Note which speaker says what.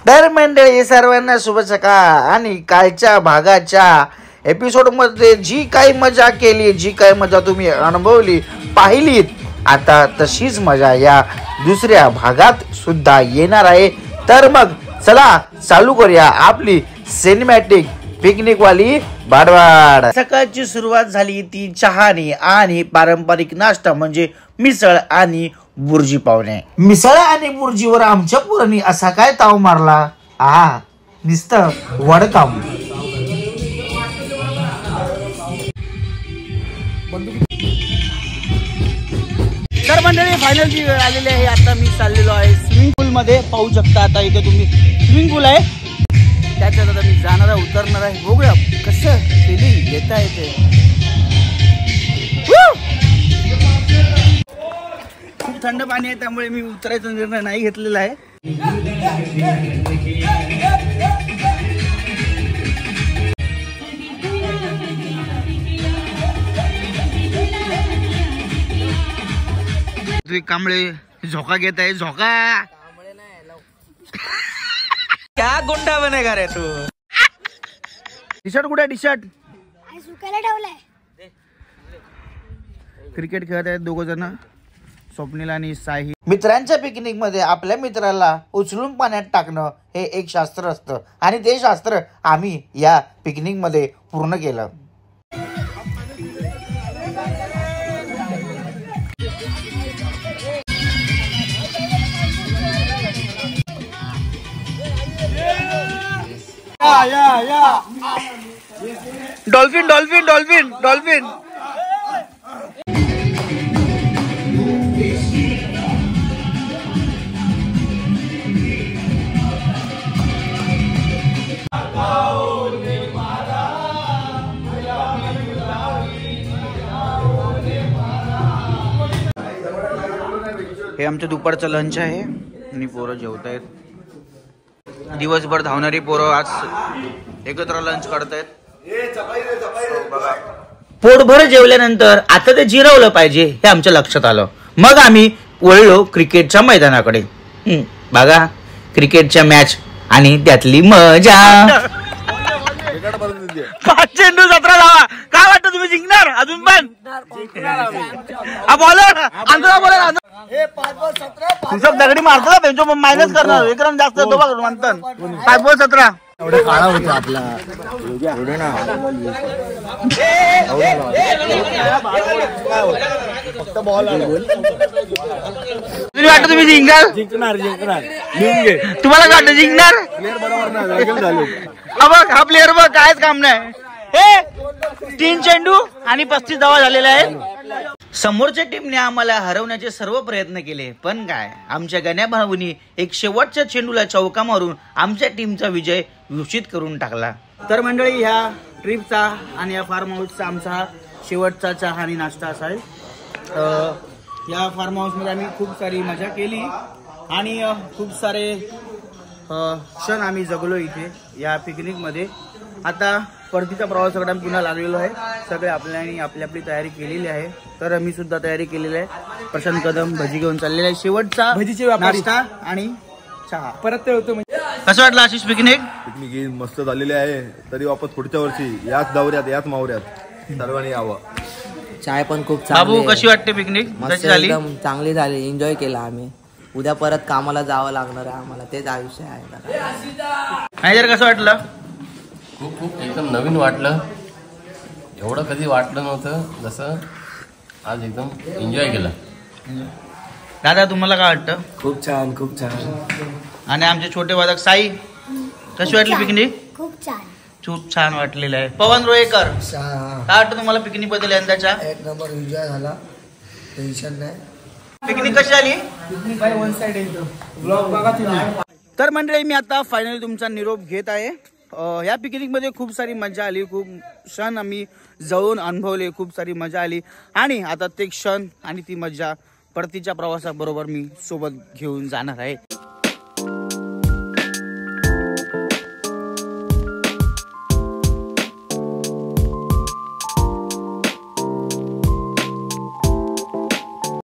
Speaker 1: तर मंडळी सर्वांना शुभ सकाळ. आणि कालच्या भागाच्या एपिसोड मध्ये जी काही मजा केली, जी काही मजा तुम्ही अनुभवली पाहिलीत, आता तशीच मजा या दुसऱ्या भागात सुद्धा येणार आहे. तर मग चला चालू करूया आपली सिनेमॅटिक पिकनिक वाली बाडवाड. सकाळची सुरुवात झाली ती चहाने आणि पारंपरिक नाश्ता म्हणजे मिसळ आणि बुर्जी पावणे. मिसळ आणि बुर्जीवर आमच्या पोरांनी असा काय ताव मारला, नुसतं वडकाम. तर मंडळी फायनलची वेळ आलेली आहे. आता मी चाललेलो आहे स्विमिंग पूल मध्ये. पाहू शकता आता इथे तुम्ही स्विमिंग पूल आहे, त्याच्यात आता मी जाणार आहे, उतरणार आहे. बघूया कसं फिलिंग घेता येते. खूप थंड पाणी आहे त्यामुळे मी उतरायचा निर्णय नाही घेतलेला आहे. तुम्ही कांबळे झोका घेत आहे. झोका क्या गुंडा बनेगा रे तू. टी शर्ट कुठे, टी शर्ट सुकायला ठेवलाय. क्रिकेट खेळत आहेत दोघ जण, स्वप्नील आणि साही. मित्रांच्या पिकनिक मध्ये आपल्या मित्राला उचलून पाण्यात टाकणं हे एक शास्त्र असतं आणि ते शास्त्र आम्ही या पिकनिक मध्ये पूर्ण केलं. Dolphin dolphin dolphin dolphin. हे आमचं दुपारचं लंच आहे आणि पोरं जेवत आहेत. दिवसभर धावणारी पोरं आज एकत्र लंच करतायत. पोटभर जेवल्यानंतर आता ते जिरवलं पाहिजे हे आमच्या लक्षात आलं. मग आम्ही वळलो क्रिकेटच्या मैदानाकडे. बघा क्रिकेटच्या मॅच आणि त्यातली मजा. 5 चेंडू 17 धावा. काय वाटतं तुम्ही जिंकणार अजून पण? बॉलर आंध्रा बॉलर तुमचं दगडी मारतो ना त्यांच्या मायनस करणार. 1 रन जास्त तो बघ म्हणतात. 5 बॉल 17 एवढे काळा होता आपला. फक्त बॉल तुम्ही वाटतं तुम्ही जिंकणार? जिंकणार तुम्हाला काय वाटतं जिंकणार? हा प्लेअर बघ कायच काम नाही. 3 चेंडू आणि 35 धावा झालेल्या आहेत. समोरच्या टीमने आम्हाला हरवण्याचे सर्व प्रयत्न केले, पण काय आमच्या गण्या भाऊनी एक शेवटच्या चेंडूला चौका मारून आमच्या टीमचा विजय घोषित करून टाकला. तर मंडळी ह्या ट्रिपचा आणि या फार्म हाऊसचा आमचा हा शेवटचा चहा आणि नाश्ता असाय. या फार्म हाऊसमध्ये आम्ही खूप सारी मजा केली आणि खूप सारे क्षण आम्ही जगलो इथे या पिकनिकमध्ये. आता परतीचा प्रवासाकडे आम्ही पुन्हा लागलेलो आहे. सगळे आपल्याने आपली आपली तयारी केलेली आहे. तर मी सुद्धा तयारी केलेली आहे. प्रशांत कदम भजी घेऊन चाललेला आहे. शेवटचा भजीचे नाश्ता आणि चहा. परत होतो. कसं वाटलं आशिष पिकनिक?
Speaker 2: पिकनिक मस्त झालेली आहे. तरी वापस पुढच्या वर्षी याच दौऱ्यात याच मावऱ्यात सर्वांनी यावं.
Speaker 3: चाय पण खूप
Speaker 1: बाबू कशी वाटते पिकनिक?
Speaker 3: एकदम चांगली झाली. एन्जॉय केला आम्ही. उद्या परत कामाला जावं लागणार आहे आम्हाला. तेच आयुष्य आहे.
Speaker 1: नाही जर कसं वाटलं?
Speaker 4: खूप खूप एकदम नवीन वाटलं. एवढं कधी वाटलं नव्हतं जसं आज. एकदम एन्जॉय केला.
Speaker 1: दादा तुम्हाला काय वाटतं?
Speaker 3: खूप छान खूप छान.
Speaker 1: आणि आमचे छोटे वादक साई कशी वाटली पिकनिक?
Speaker 5: खूप छान.
Speaker 1: खूप छान वाटलेलं आहे. पवन रोहेकर काय वाटतं तुम्हाला पिकनिक बद्दल यंदाच्या?
Speaker 3: 1 नंबर एन्जॉय झाला. टेन्शन नाही.
Speaker 1: पिकनिक कशी झाली?
Speaker 3: पिकनिक बाय वन साइड एकदम. ब्लॉग बघा तुम्ही.
Speaker 1: तर मंडळी मी आता फायनली तुमचा निरोप घेत आहे. या पिकनिकमध्ये खूप सारी मजा आली. खूप क्षण आम्ही जाऊन अनुभवले. खूप सारी मजा आली आणि आता ते क्षण आणि ती मजा परतीच्या प्रवासाबरोबर मी सोबत घेऊन जाणार आहे.